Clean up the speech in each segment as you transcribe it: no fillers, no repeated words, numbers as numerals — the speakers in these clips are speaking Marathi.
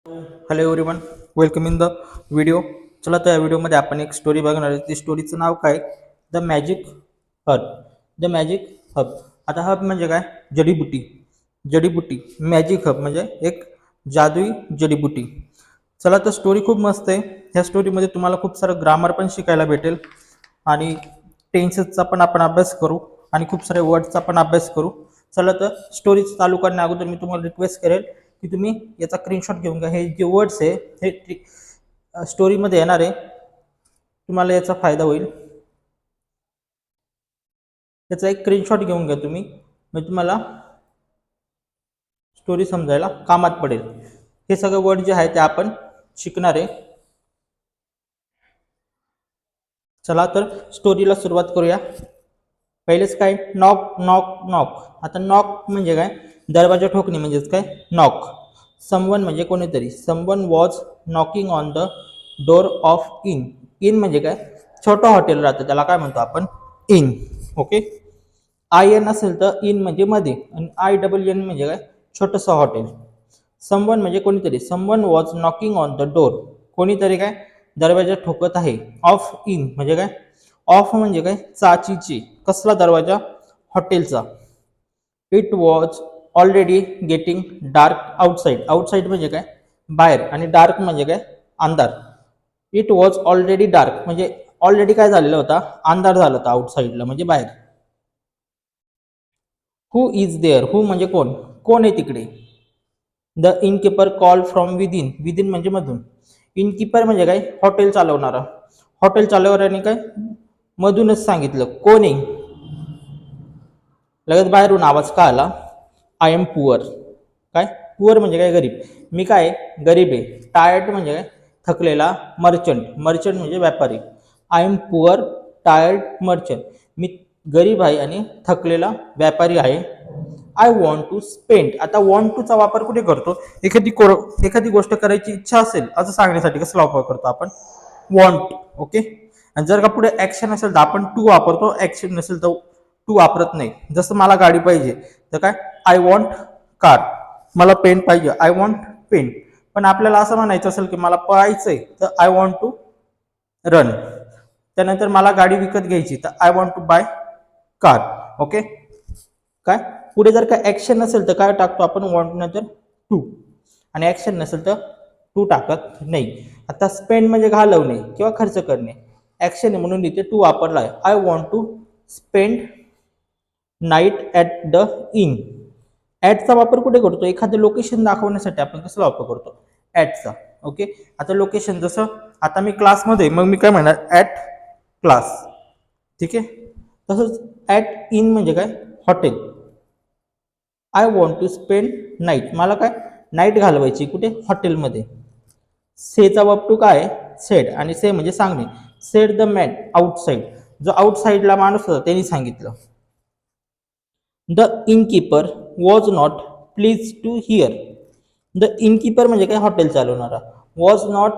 Hello everyone, welcome in the video. चला तर या व्हिडिओमध्ये आपण एक स्टोरी बघणार आहे. ती स्टोरीचं नाव काय? The magic hub. The magic hub. आता हब म्हणजे काय? जडीबुटी. जडीबुटी मॅजिक हब म्हणजे एक जादुई जडीबुटी. चला तर स्टोरी खूप मस्त आहे. ह्या स्टोरीमध्ये तुम्हाला खूप सारं ग्रामर पण शिकायला भेटेल आणि टेन्सेसचा पण आपण अभ्यास करू आणि खूप सारे वर्ड्सचा पण अभ्यास करू. चला तर स्टोरी चालू करण्या अगोदर मी तुम्हाला रिक्वेस्ट करेल की तुम्ही याचा स्क्रीनशॉट घेऊन घ्या. हे जे वर्ड्स आहे हे स्टोरीमध्ये येणार आहे, तुम्हाला याचा फायदा होईल. याचा एक स्क्रीनशॉट घेऊन घ्या तुम्ही, म्हणजे तुम्हाला स्टोरी समजायला कामात पडेल. हे सगळे वर्ड जे आहे ते आपण शिकणार आहे. चला तर स्टोरीला सुरुवात करूया. पहिलेच काय? Knock knock knock. आता नॉक म्हणजे काय? दरवाजा ठोकणे म्हणजेच काय? नॉक. समवन म्हणजे कोणीतरी. Someone was knocking on the door of in. In म्हणजे काय? छोटं हॉटेल राहतं त्याला काय म्हणतो आपण? इन. ओके. आय एन असेल तर इन म्हणजे मध्ये, आणि आय डबल एन म्हणजे काय? छोटंसं हॉटेल. समवन म्हणजे कोणीतरी. Someone was knocking on the door. कोणीतरी काय? दरवाजा ठोकत आहे. ऑफ इन म्हणजे काय? ऑफ म्हणजे काय? चाचीची. कसला दरवाजा? हॉटेलचा. It was already getting dark outside. Outside म्हणजे काय? बाहेर. आणि डार्क म्हणजे काय? अंधार. इट वॉज ऑलरेडी डार्क म्हणजे ऑलरेडी काय झालेला होता? अंधार झाला होता आउटसाइडला म्हणजे बाहेर. हु इज देअर. हु म्हणजे कोण? कोण आहे तिकडे? The innkeeper call from within. Within म्हणजे मधून. इनकीपर म्हणजे काय? हॉटेल चालवणारा. हॉटेल चालवणाऱ्याने काय? मधूनच सांगितलं. कोण आहे? लगेच बाहेरून आवाज का आला? I am poor. काय? पुअर म्हणजे काय? गरीब. मी काय? गरीब आहे. टायर्ड म्हणजे काय? थकलेला. मर्चंट. मर्चंट म्हणजे व्यापारी. I am poor tired merchant. मी गरीब आहे आणि थकलेला व्यापारी आहे. I want to spend. आता वॉन्ट टूचा वापर कुठे करतो? एखादी गोष्ट करायची इच्छा असेल असं सांगण्यासाठी कसला वापर करतो आपण? वॉन्ट. ओके. आणि जर का पुढे ऍक्शन असेल तर आपण टू वापरतो, ऍक्शन नसेल तर टू वापरत नाही. जसं मला गाडी पाहिजे तर काय? I want car. मला पेन पाहिजे. I want pen. पण आपल्याला असं म्हणायचं असेल की मला पळायचंय तर आय वॉन्ट टू रन. त्यानंतर मला गाडी विकत घ्यायची तर I want to buy car. Okay. काय? पुढे जर का ऍक्शन नसेल तर काय टाकतो आपण? वॉन्ट नंतर टू. आणि ऍक्शन नसेल तर टू टाकत नाही. आता स्पेंड म्हणजे घालवणे किंवा खर्च करणे. ऍक्शन आहे म्हणून इथे टू वापरला आहे. I want to spend night at the inn. ॲटचा वापर कुठे करतो? एखादं लोकेशन दाखवण्यासाठी आपण कसला वापर करतो? ॲटचा. ओके. आता लोकेशन जसं आता मी क्लासमध्ये, मग मी काय म्हणणार? At class. ठीक आहे. तसंच ॲट इन म्हणजे काय? Hotel. I want to spend night. मला काय? नाईट घालवायची कुठे? हॉटेलमध्ये. सेचा वापटू काय? सेड. आणि से म्हणजे सांगणे. Said the man outside. जो आउटसाइडला माणूस होता त्यांनी सांगितलं. The innkeeper was not pleased to hear. The innkeeper म्हणजे काय? हॉटेल चालवणारा. Was not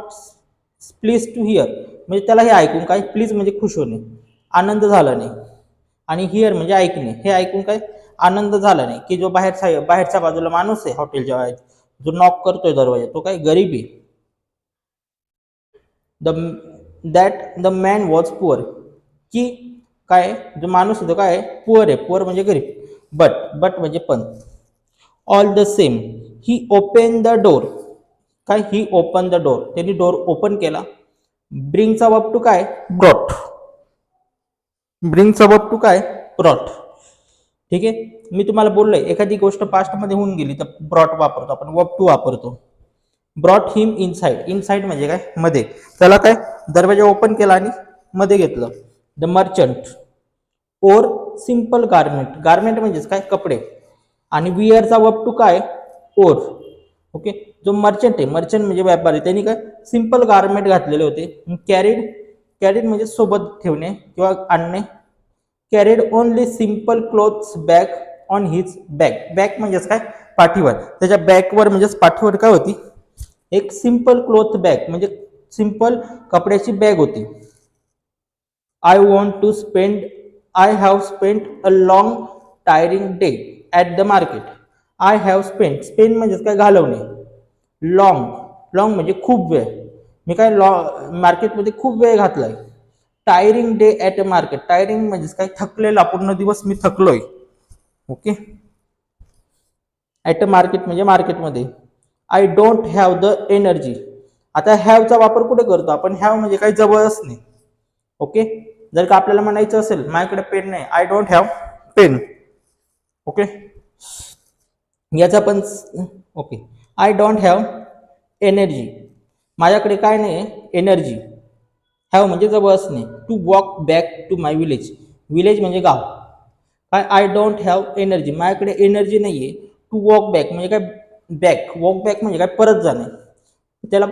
pleased to hear म्हणजे त्याला हे ऐकून काय? प्लीज म्हणजे खुश होणे, आनंद झाला नाही. आणि हिअर म्हणजे ऐकणे. हे ऐकून काय? आनंद झाला नाही. की जो बाहेरच्या बाजूला माणूस आहे हॉटेलच्या बाहेर, जो नॉक करतोय दरवाजा, तो काय? गरीब आहे. The that the man was poor. की काय? जो माणूस आहे तो काय? पुअर आहे. पुअर म्हणजे गरीब. बट म्हणजे पण. All the same he open the door. काय? ही ओपन द डोर. त्यांनी डोर ओपन केला. ब्रिंगचा वापटू काय? ब्रॉट. ब्रिंगचा वापटू काय? ब्रॉट. ठीक आहे. मी तुम्हाला बोललोय एखादी गोष्ट पास्टमध्ये होऊन गेली तर ब्रॉट वापरतो आपण, वप टू वापरतो. ब्रॉट हिम इनसाइड. इनसाइड म्हणजे काय? मध्ये. त्याला काय? दरवाजा ओपन केला आणि मध्ये घेतलं. The merchant wore simple garment. Garment म्हणजेच काय? कपडे. आणि विअरचा वप टू काय? ओर. ओके. जो मर्चंट आहे, मर्चंट म्हणजे व्यापारी, त्यांनी काय? सिंपल गारमेंट घातलेले होते. कॅरीड. कॅरीड म्हणजे सोबत ठेवणे किंवा आणणे. Carried only simple clothes bag on his back. Back म्हणजेच काय? पाठीवर. त्याच्या बॅकवर म्हणजेच पाठीवर काय होती? एक सिंपल क्लोथ बॅग म्हणजे सिंपल कपड्याची बॅग होती. I want to spend I have spend a long tiring day at the market. I have spend. Spend म्हणजेच काय? घालवणे. लॉंग लॉंग म्हणजे खूप वेळ, मी काय मार्केटमध्ये खूप वेळ घातलाय. Tiring day at a market, tiring म्हणजेच काय थकलेला, पूर्ण दिवस मी थकलोय. ओके, ॲट अ मार्केट म्हणजे मार्केटमध्ये. I don't have the energy, आता हॅवचा वापर कुठे करतो आपण, हॅव म्हणजे काही जवळ असणे. ओके, जर का आपल्याला म्हणायचं असेल माझ्याकडे पेन नाही, I don't have pen. Okay, याचा पण okay, I don't have energy, माझ्याकडे काय नाही एनर्जी. हॅव म्हणजे जवळ असणे. To walk back to my village, village म्हणजे गाव. काय, आय डोंट हॅव एनर्जी, माझ्याकडे एनर्जी नाहीये. टू वॉक बॅक म्हणजे काय, बॅक, वॉक बॅक म्हणजे काय परत जाणे. त्याला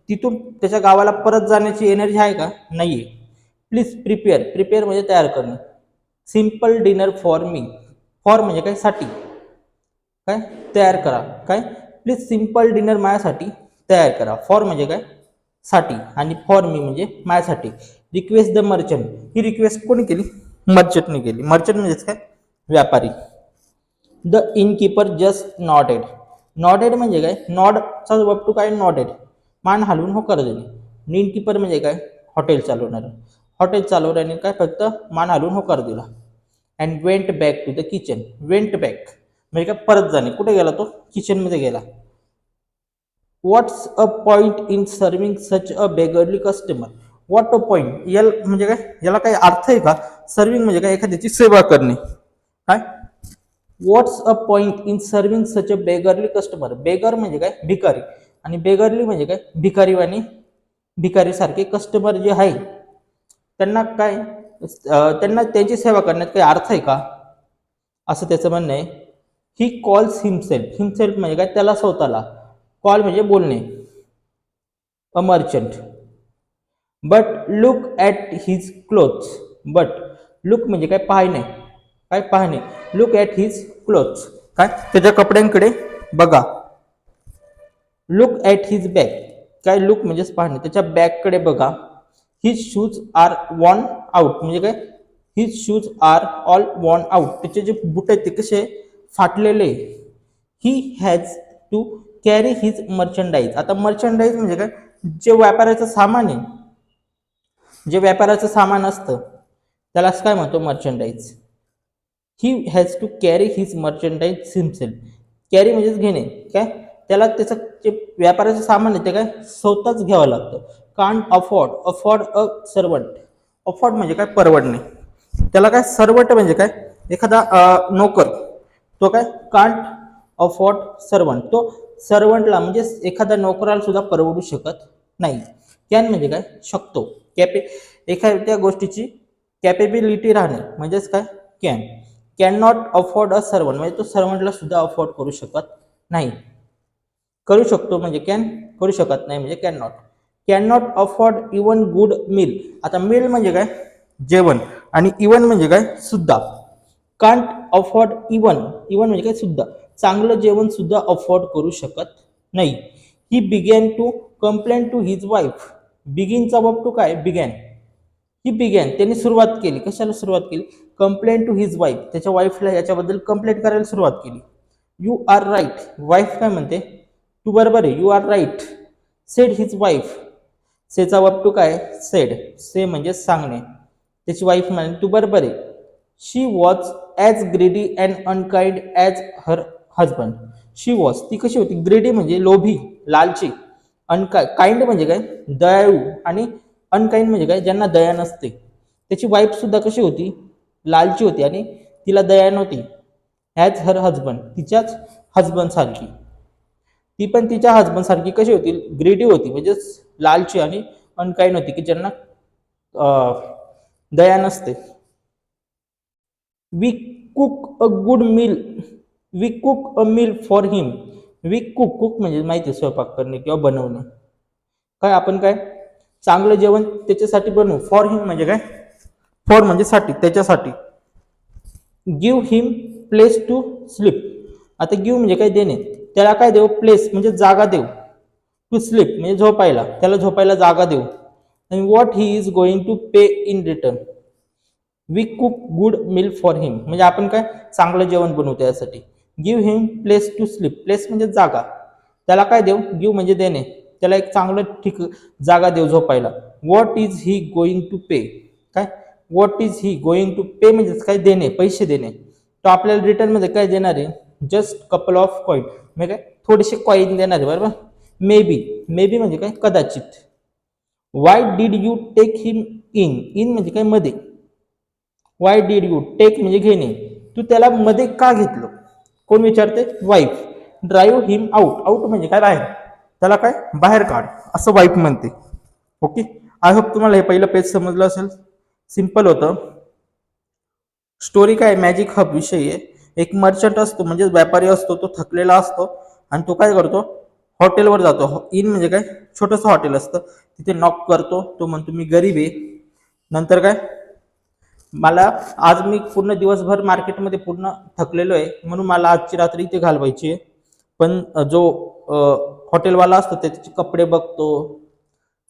तिथून त्याच्या गावाला परत जाण्याची एनर्जी आहे का, नाहीये. प्लीज प्रिपेअर, प्रिपेअर म्हणजे तयार करणे. Simple dinner for me, for म्हणजे काय साठी, काय तयार करा. काय, प्लीज सिम्पल डिनर माझ्यासाठी तयार करा. फॉर म्हणजे काय साठी, आणि फॉर मी म्हणजे माझ्यासाठी. Request the merchant, he request कोणी केली, मर्चंटने केली. मर्चंट म्हणजेच काय व्यापारी. The innkeeper just nodded, nodded म्हणजे काय, नॉडचा वर्ब टू काय नॉडेड, मान हलवून होकार देणे. इनकीपर म्हणजे काय हॉटेल चालवणार, हॉटेल चालवण्याने काय फक्त मान हलवून होकार दिला. And went back to the kitchen, went back म्हणजे काय परत जाणे. कुठे गेला तो, किचनमध्ये गेला. What's a point in serving such a beggarly customer, what a point, याला म्हणजे काय, याला काही अर्थ आहे का. सर्विंग म्हणजे काय एखाद्याची सेवा करणे. काय, what's a point in serving such a beggarly customer, beggar म्हणजे काय भिकारी, आणि बेगरली म्हणजे काय भिकारीवाणी, भिकारी सारखे कस्टमर जे आहे त्यांना काय, त्यांना त्यांची सेवा करण्यात काही अर्थ आहे का, असं त्याचं म्हणणं आहे. ही कॉल्स हिमसेल्फ, हिमसेल्फ म्हणजे काय त्याला स्वतःला, कॉल म्हणजे बोलणे. A merchant, but look at his clothes, but look म्हणजे काय पाहणे, काय पाहणे. लुक ॲट हिज क्लोथ्स, काय त्याच्या कपड्यांकडे बघा. लुक ॲट हिज बॅग, काय लुक म्हणजेच पाहणे, त्याच्या बॅगकडे बघा. His shoes are worn out म्हणजे काय, his shoes are all worn out, त्याचे जे बूट आहेत ते कसे फाटलेले. He has to carry his merchandise, आता मर्चंडाईज म्हणजे काय, जे व्यापाराचं सामान आहे, जे व्यापाराचं सामान असतं त्यालाच काय म्हणतो merchandise. He has to carry his merchandise himself, carry म्हणजेच घेणे. काय, त्याला त्याचं जे व्यापाराचं सामान आहे ते काय स्वतःच घ्यावं लागतं. Can't afford, afford a servant, afford म्हणजे काय परवडणे. त्याला काय सर्वंट म्हणजे काय एखादा नोकर, तो काय कांट अफोर्ड सर्वंट, तो सर्वंटला म्हणजे एखाद्या नोकराला सुद्धा परवडू शकत नाही. कॅन म्हणजे काय शकतो, एखाद्या गोष्टीची कॅपेबिलिटी राहणे म्हणजेच काय can. Can not afford a servant म्हणजे तो सर्वंटला सुद्धा अफोर्ड करू शकत नाही. करू शकतो म्हणजे कॅन, करू शकत नाही म्हणजे can not. Can not afford even good meal, आता मील म्हणजे काय जेवण, आणि इवन म्हणजे काय सुद्धा. कांट अफोर्ड इवन, इवन म्हणजे काय सुद्धा, चांगलं जेवण सुद्धा अफोर्ड करू शकत नाही. He began to complain to his wife, बिगिनचा वर्ब टू काय बिगॅन. ही बिगॅन त्यांनी सुरुवात केली, कशाला सुरुवात केली, कंप्लेंट टू हिज वाईफ, त्याच्या वाईफला याच्याबद्दल कंप्लेंट करायला सुरुवात केली. यू आर राईट, वाईफ काय म्हणते तू बरोबर आहे, you are right. Said his wife, सेचा वर्ब टू काय सेड, से म्हणजे सांगणे. त्याची वाईफ म्हणे तू बरोबर आहे. She was as greedy and unkind as her husband, she was ती कशी होती, ग्रेडी म्हणजे लोभी लालची, काइंड म्हणजे काय दयाळू, आणि अनकाइंड म्हणजे काय ज्यांना दया नसते. त्याची वाईफ सुद्धा कशी होती लालची होती आणि तिला दया नव्हती. ॲज हर हजबंड, तिच्याच हजबंड सारखी, ती पण तिच्या हजबंड सारखी कशी होती ग्रेडी होती म्हणजेच लालची, आणि अनकाइंड होती की ज्यांना दया नसते. We cook a good meal, we cook a meal for him, we cook, cook म्हणजे माहिती स्वयंपाक करणे किंवा बनवणे. काय आपण काय चांगलं जेवण त्याच्यासाठी बनवू. फॉर हिम म्हणजे काय, फॉर म्हणजे साठी, त्याच्यासाठी. Give him place to sleep, आता गिव्ह म्हणजे काय देणे, त्याला काय देऊ प्लेस म्हणजे जागा देऊ, टू स्लीप म्हणजे झोपायला, त्याला झोपायला जागा देऊ. आणि what he is going to pay in return, we cook good meal for him म्हणजे आपण काय चांगलं जेवण बनवू त्यासाठी. Give him place to sleep, place म्हणजे जागा, त्याला काय देऊ गिव्ह म्हणजे देणे, त्याला एक चांगलं ठीक जागा देऊ झोपायला. What is he going to pay, काय what is he going to pay म्हणजे काय देणे, पैसे देणे. तो आपल्याला रिटर्न मध्ये काय देणार आहे, जस्ट कपल ऑफ कॉइन म्हणजे काय थोडेसे कॉइन देणार आहे बरोबर. मे बी म्हणजे काय कदाचित. Why did you take him in म्हणजे काय मध्ये. वाय डीड यू टेक म्हणजे घेणे, तू त्याला मध्ये का घेतलं, कोण विचारते, वाईफ. ड्राईव्ह हिम आउट म्हणजे काय बाहेर, त्याला काय बाहेर काढ असं वाईफ म्हणते. ओके, आय होप तुम्हाला हे पहिलं पेज समजलं असेल. सिंपल होतं. स्टोरी काय मॅजिक हब विषयी आहे. एक मर्चंट असतो म्हणजे व्यापारी असतो, तो थकलेला असतो आणि तो काय करतो, हॉटेलवर जातो. इन म्हणजे काय छोटंसं हॉटेल असतं, तिथे नॉक करतो. तो म्हणतो मी गरीब आहे. नंतर काय, मला आज मी पूर्ण दिवसभर मार्केटमध्ये पूर्ण थकलेलो आहे म्हणून मला आजची रात्री इथे घालवायची आहे. पण जो हॉटेलवाला असतो त्याचे कपडे बघतो,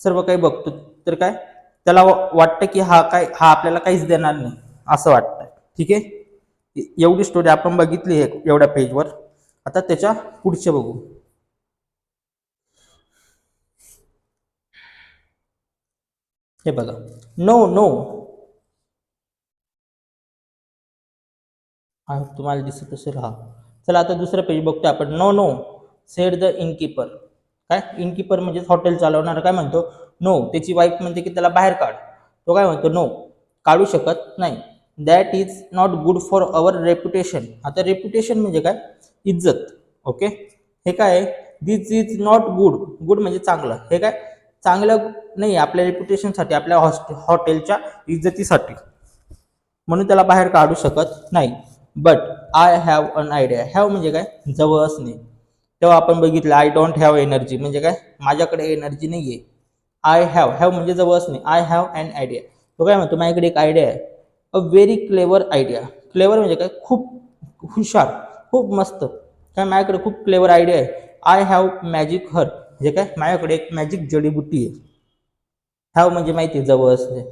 सर्व काही बघतो, तर काय त्याला वाटतं की हा आपल्याला काहीच देणार नाही असं वाटतं. ठीक आहे, एवढी स्टोरी आपण बघितली आहे एवढ्या पेजवर. आता त्याच्या पुढचे बघू. हे बघा, नो तुम्हाला दिसत असेल. हा चला आता दुसरं पेज बघतो आपण. No said the innkeeper. काय इनकीपर म्हणजे हॉटेल चालवणार काय म्हणतो नो. त्याची वाईफ म्हणते की त्याला बाहेर काढ. तो काय म्हणतो नो, काढू शकत नाही. That is not good for our reputation. आता रेप्युटेशन म्हणजे काय, इज्जत. ओके, हे काय, दिस इज नॉट गुड म्हणजे चांगलं. हे काय चांगलं नाही आपल्या रेप्युटेशनसाठी, आपल्या हॉटेलच्या इज्जतीसाठी, म्हणून त्याला बाहेर काढू शकत नाही. But I have an idea. Have म्हणजे काय जवळ असणे. तेव्हा आपण बघितलं आय डोंट हॅव एनर्जी म्हणजे काय माझ्याकडे एनर्जी नाही आहे. आय हॅव म्हणजे जवळ असणे. I have an idea. तो काय म्हणतो माझ्याकडे एक आयडिया आहे. A very clever idea. Clever म्हणजे काय खूप हुशार, खूप मस्त. काय माझ्याकडे खूप क्लेवर आयडिया आहे. आय हॅव मॅजिक हर्ब म्हणजे काय माझ्याकडे एक मॅजिक जडीबुटी आहे. हॅव म्हणजे माहिती आहे जवळ असणे.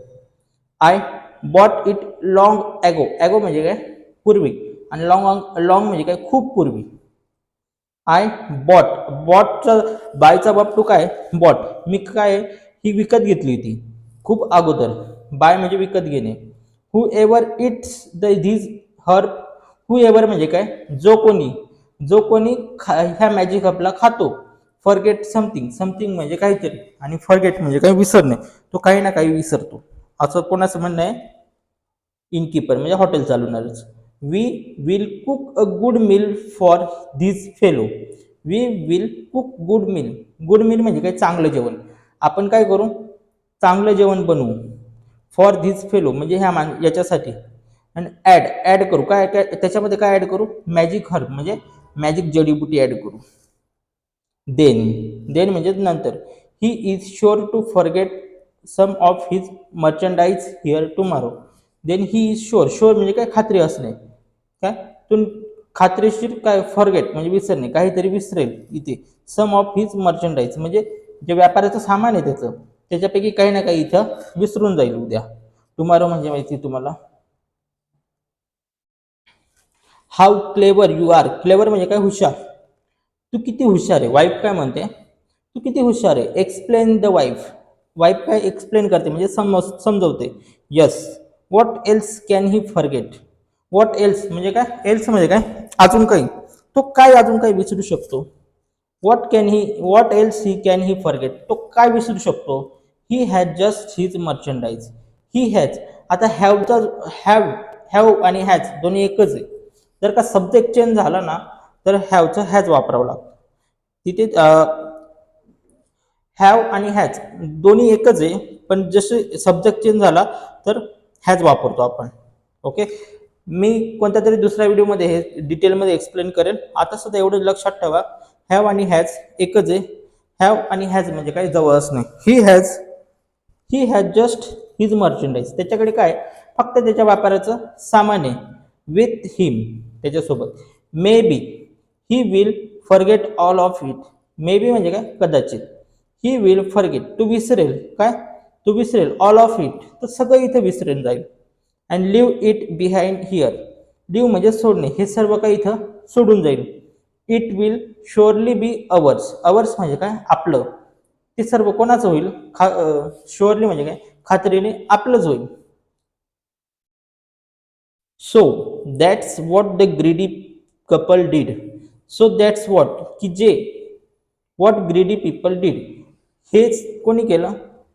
I bought it long ago म्हणजे काय पूर्वी, आणि लॉंग म्हणजे काय खूप पूर्वी. आय बॉटचा बायचा बाप टू काय बॉट, मी काय ही विकत घेतली होती खूप अगोदर. बाय म्हणजे विकत घेणे. Who ever eats these herb. Who ever म्हणजे काय जो कोणी ह्या मॅजिक हर्बला खातो. फॉरगेट समथिंग म्हणजे काहीतरी, आणि फॉरगेट म्हणजे काय विसरणे. तो काही ना काही विसरतो असं कोणाचं म्हणणं आहे, इनकीपर म्हणजे हॉटेल चालवणारच. We will cook a good meal for this fellow. We will cook good meal म्हणजे काय चांगलं जेवण. आपण काय करू, चांगलं जेवण बनवू. फॉर धिस फेलो म्हणजे याच्यासाठी. आणि ॲड करू काय त्याच्यामध्ये काय ॲड करू, मॅजिक हर्ब म्हणजे मॅजिक जडीबुटी ॲड करू. देन म्हणजे नंतर. He is sure to forget some of his merchandise here tomorrow. Then he is sure म्हणजे काय खात्री असणे. काय तू खात्रीशीर काय फॉरगेट म्हणजे विसरणे, काहीतरी विसरेल इथे. सम ऑफ हिज मर्चंडाईज म्हणजे जे व्यापाराचं सामान आहे त्याच्यापैकी काही ना काही इथं विसरून जाईल उद्या. टुमॉरो म्हणजे माहिती तुम्हाला. How clever you are. Clever म्हणजे काय हुशार, तू किती हुशार आहे. वाईफ काय म्हणते, तू किती हुशार आहे. एक्सप्लेन द वाईफ काय एक्सप्लेन करते म्हणजे समजवते. Yes. What else can he forget. What else म्हणजे काय, एल्स म्हणजे काय अजून काही, तो काय अजून काही विसरू शकतो. What else he can he forget, तो काय विसरू शकतो. He has just his मर्चंडाईज. He has, आता हॅव आणि हॅज दोन्ही एकच आहे. जर का सब्जेक्ट चेंज झाला ना तर हॅवचं हॅज वापरावं लागतं. तिथे हॅव आणि हॅज दोन्ही एकच आहे, पण जसे सब्जेक्ट चेंज झाला तर हॅज वापरतो आपण. ओके, मी कोणत्या तरी दुसऱ्या व्हिडिओमध्ये हे डिटेलमध्ये एक्सप्लेन करेन. आता सुद्धा एवढं लक्षात ठेवा, हॅव आणि हॅज एकच आहे. हॅव आणि हॅज म्हणजे काय जवळ असणे. He has just his मर्चंडाईज. त्याच्याकडे काय फक्त त्याच्या व्यापाराचं सामान आहे. विथ हिम त्याच्यासोबत. Maybe he will forget all of it. Maybe म्हणजे काय कदाचित. ही विल फॉरगेट तू विसरेल. काय तू विसरेल ऑल ऑफ इट, तर सगळं इथं विसरेल जाईल. And leave it behind here. Leave म्हणजे सोडणे, हे सर्व काही इथं सोडून जाईल. It will surely be ours. Ours म्हणजे काय आपलं. ते सर्व कोणाचं होईल? शुअरली म्हणजे काय, खात्रीने आपलंच होईल. So that's what the greedy couple did. So that's what, की जे, व्हॉट ग्रीडी पीपल डीड, हेच कोणी केलं?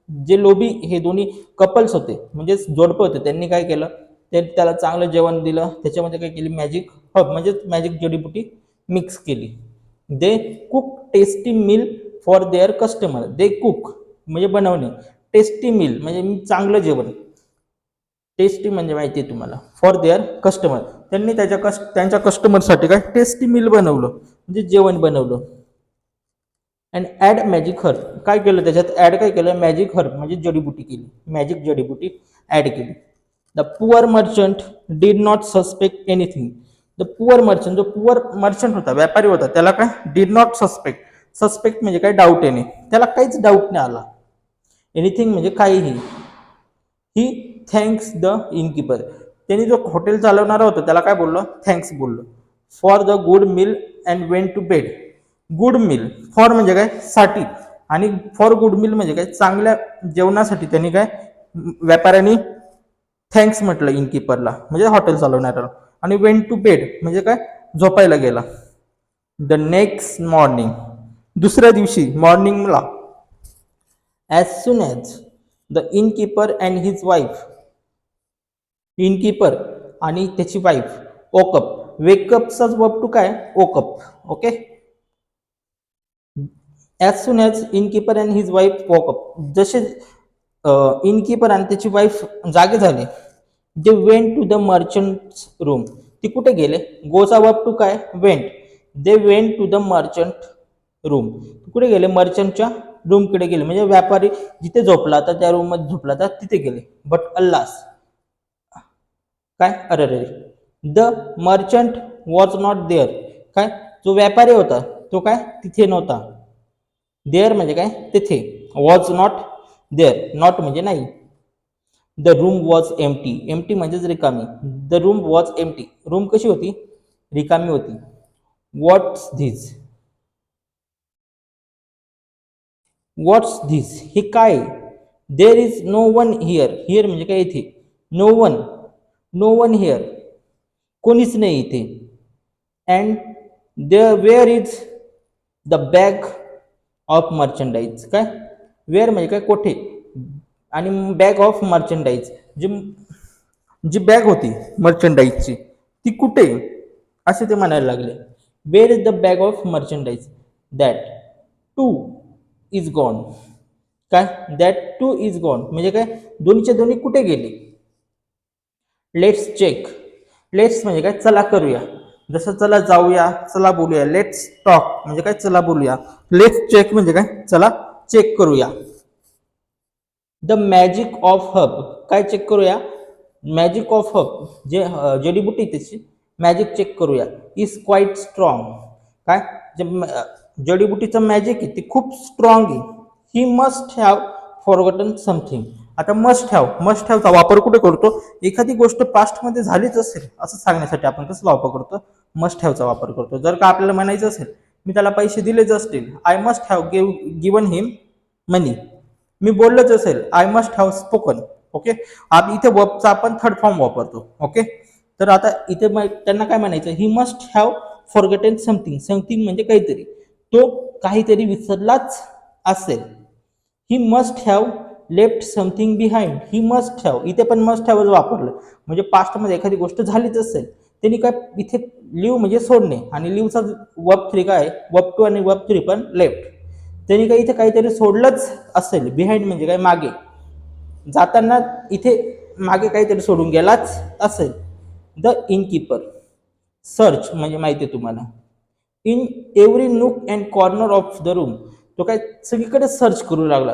जे लोभी हे दोन्ही कपल्स होते, म्हणजेच जोडपं होते, त्यांनी काय केलं? ते त्याला चांगलं जेवण दिलं, त्याच्यामध्ये काय केली? मॅजिक हब म्हणजे मॅजिक जडीबुटी मिक्स केली. They cook tasty meal for their customer. They cook म्हणजे बनवणे, टेस्टी मील म्हणजे चांगलं जेवण, टेस्टी म्हणजे माहिती आहे तुम्हाला, फॉर देअर कस्टमर, त्यांनी त्यांच्या कस्टमरसाठी काय टेस्टी मील बनवलं म्हणजे जेवण बनवलं. अँड ॲड मॅजिक हर्ब, काय केलं त्याच्यात? ॲड काय केलं? मॅजिक हर्ब म्हणजे जडीबुटी केली, मॅजिक जडीबुटी ॲड केली. The poor merchant did not suspect anything. The poor merchant, जो पुअर मर्चंट होता, व्यापारी होता, त्याला काय? Did not suspect. सस्पेक्ट म्हणजे काय? डाऊट येणे, त्याला काहीच डाऊट नाही आला. एनिथिंग म्हणजे काहीही. ही थँक्स द इनकीपर, त्यांनी जो हॉटेल चालवणारा होता त्याला काय बोललो? थँक्स बोललो. For the good meal and went to bed. Good meal, for म्हणजे काय? साठी, आणि फॉर गुड मील म्हणजे काय? चांगल्या जेवणासाठी त्यांनी काय, व्यापाऱ्यांनी थँक्स म्हटलं इनकीपरला म्हणजे हॉटेल चालवणाऱ्याला. आणि वेंट टू बेड म्हणजे काय? झोपायला गेला. द नेक्स्ट मॉर्निंग, दुसऱ्या दिवशी मॉर्निंगला, as soon as the innkeeper and his wife, innkeeper आणि त्याची वाईफ, ओकअप, वेकअपचाच वर्ब टू काय? Woke up. Okay. As soon as innkeeper and his wife woke up, जसे इनकीपर आणि त्याची वाईफ जागे झाले, they went to the merchant's room, ती कुठे गेले? गोचा वर्ब टू काय? Went. They went to the merchant room, कुठे गेले? मर्चंटच्या रूमकडे गेले, म्हणजे व्यापारी जिथे झोपला होता त्या रूम मध्ये झोपला होता तिथे गेले. बट अल्लास, काय? अरे रे, the merchant was not there, काय? जो व्यापारी होता तो काय? तिथे नव्हता. देअर म्हणजे काय? तिथे. वॉज नॉट देअर, नॉट म्हणजे नाही. The room was empty, empty म्हणजेच रिकामी. The room was empty, room कशी होती? रिकामी होती. व्हॉट्स धिस, व्हॉट्स धिस, हे काय? There is no one here, here म्हणजे काय? इथे. No one, no one here, कोणीच नाही इथे. And where is the bag of merchandise, काय? वेअर म्हणजे काय? कोठे, आणि बॅग ऑफ मर्चंडाईज, जी जी बॅग होती मर्चंडाईजची ती कुठे, असे ते म्हणायला लागले. Where is the bag of merchandise, that too is gone, काय? दॅट टू इज गॉन म्हणजे काय? दोन्हीच्या दोन्ही कुठे गेले? लेट्स चेक, लेट्स म्हणजे काय? चला करूया, जसं चला जाऊया, चला बोलूया. लेट्स टॉक म्हणजे काय? चला बोलूया. लेट्स चेक म्हणजे काय? चला चेक करूया. द मॅजिक ऑफ हब, काय चेक करूया? मॅजिक ऑफ हब, जे जडीबुटी त्याची मॅजिक चेक करूया. इज क्वाईट स्ट्रॉंग, काय? जे जडीबुटीचं मॅजिक आहे ते खूप स्ट्रॉंग आहे. ही मस्ट हॅव फॉरगॉटन समथिंग. आता मस्ट हॅव, मस्ट हॅवचा वापर कुठे करतो? एखादी गोष्ट पास्टमध्ये झालीच असेल असं सांगण्यासाठी आपण कसला वापर करतो? मस्ट हॅवचा वापर करतो. जर का आपल्याला म्हणायचं असेल मी त्याला पैसे दिलेच असतील, आय मस्ट हॅव गिवन हिम मनी, मी बोललोच असेल, I must have spoken. Okay. आता इथे वर्बचा आपण थर्ड फॉर्म वापरतो. ओके. तर आता इथे त्यांना काय म्हणायचं? He must have forgotten something, something म्हणजे काहीतरी, तो काहीतरी विसरलाच असेल. He must have left something behind, he must have, इथे पण मस्ट हॅवच वापरलं, म्हणजे पास्टमध्ये एखादी गोष्ट झालीच असेल, त्यांनी काय इथे लिव्ह म्हणजे सोडणे, आणि लिव्हचा वर्ब 3 काय? वर्ब 2 आणि वर्ब 3 पण लेफ्ट. त्यांनी काय इथे काहीतरी सोडलंच असेल. बिहाइंड म्हणजे काय? मागे, जाताना इथे मागे काहीतरी सोडून गेलाच असेल. द इनकीपर, सर्च म्हणजे माहिती आहे तुम्हाला. In every nook and corner of the room, तो काय सगळीकडे सर्च करू लागला,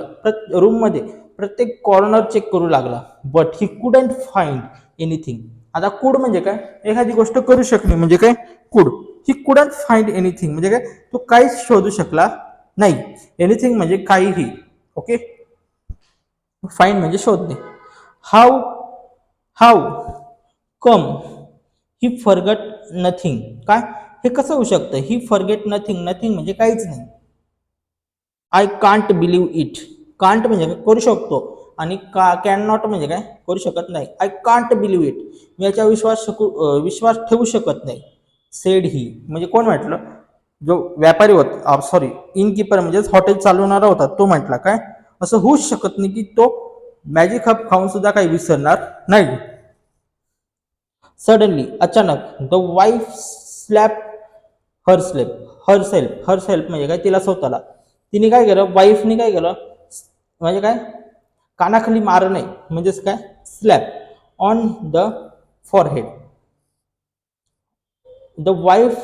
रूममध्ये प्रत्येक कॉर्नर चेक करू लागला. But he couldn't find anything. आता कुड म्हणजे काय? एखादी गोष्ट करू शकणे म्हणजे काय? कुड. ही कुडंट फाइंड एनिथिंग म्हणजे काय? तो काहीच शोधू शकला नाही. एनिथिंग म्हणजे काहीही. ओके. फाइंड म्हणजे शोधणे. How, how come he forgot nothing, काय? हे कसं होऊ शकतं? ही फॉरगेट नथिंग, नथिंग म्हणजे काहीच नाही. I can't believe it. Can't म्हणजे काय, करू शकतो, आणि कॅन नॉट म्हणजे काय, करू शकत नाही. आय कांट बिलीव्ह इट, मी याच्या विश्वास ठेवू शकत नाही. सेड ही म्हणजे कोण म्हटलं, जो व्यापारी होता, सॉरी इनकीपर म्हणजेच हॉटेल चालवणारा होता, तो म्हटला काय, असं होऊच शकत नाही की तो मॅजिक हब खाऊन सुद्धा काही विसरणार नाही. सडनली अचानक the wife slap herself म्हणजे काय, तिला स्वतःला. तिने काय केलं, वाईफने काय केलं, म्हणजे काय, कानाखाली मारणे म्हणजेच काय, slap on the forehead. The wife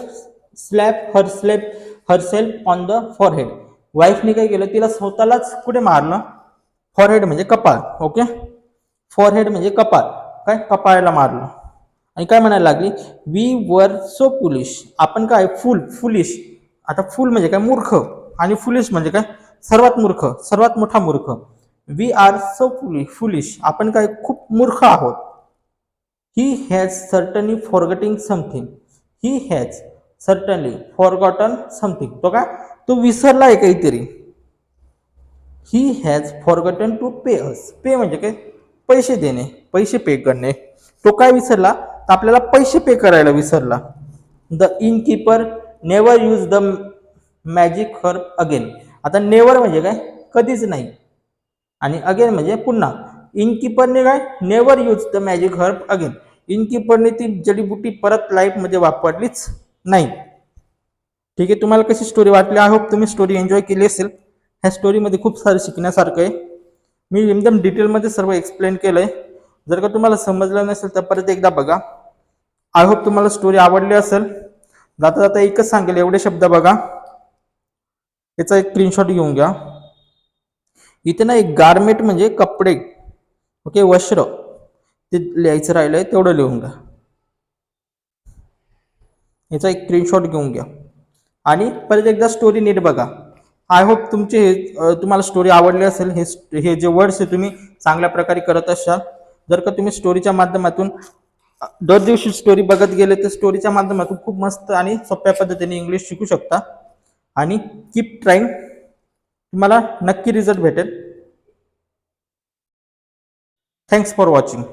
slap herself on the forehead. वाईफने काय केलं, तिला स्वतःलाच कुठे मारलं, फॉरहेड म्हणजे कपाळ. ओके, फॉरहेड म्हणजे कपाळ, काय, कपाळाला मारलं. आणि काय म्हणायला लागली, वी वर सो फुलिश, आपण काय, फुलिश. आता फुल म्हणजे काय, मूर्ख, आणि फुलिश म्हणजे काय, सर्वात मूर्ख, सर्वात मोठा मूर्ख. वी आर सो फुलिश, आपण काय, खूप मूर्ख आहोत. He has certainly forgetting something. He has certainly forgotten something, तो काय, तो विसरलाय काहीतरी. He has forgotten to pay us. Pay म्हणजे काय, पैसे देणे, पैसे पे करणे. तो काय विसरला, तर आपल्याला पैसे पे करायला विसरला. The innkeeper never use the magic herb again. आता नेवर म्हणजे काय, कधीच नाही, आणि अगेन म्हणजे पुन्हा. इनकीपरने काय, never use the magic herb again. इनकीपरने ती जडीबुटी परत लाईफमध्ये वापरलीच नाही. ठीक आहे, तुम्हाला कशी स्टोरी वाटली, आय होप तुम्ही स्टोरी एन्जॉय केली असेल. ह्या स्टोरीमध्ये खूप सारं शिकण्यासारखं आहे. मी एकदम डिटेलमध्ये सर्व एक्सप्लेन केलंय. जर का तुम्हाला समजलं नसेल तर परत एकदा बघा. आय होप तुम्हाला स्टोरी आवडली असेल. जाता जाता एकच सांगेल, एवढे शब्द बघा, याचा एक स्क्रीनशॉट घेऊन घ्या. इथे ना एक गारमेंट म्हणजे कपडे, ओके, वस्त्र, ते लिहायचं राहिलंय, तेवढं लिहून घ्या. याचा एक स्क्रीनशॉट घेऊन घ्या आणि परत एकदा स्टोरी नीट बघा. आय होप तुमचे तुम्हाला स्टोरी आवडली असेल. हे जे वर्ड्स आहे तुम्ही चांगल्या प्रकारे करत असाल. जर का तुम्ही स्टोरीच्या माध्यमातून दर दिवशी स्टोरी बघत गेले तर स्टोरीच्या माध्यमातून खूप मस्त आणि सोप्या पद्धतीने इंग्लिश शिकू शकता. आणि कीप ट्राईंग, तुम्हाला नक्की रिझल्ट भेटेल. Thanks for watching.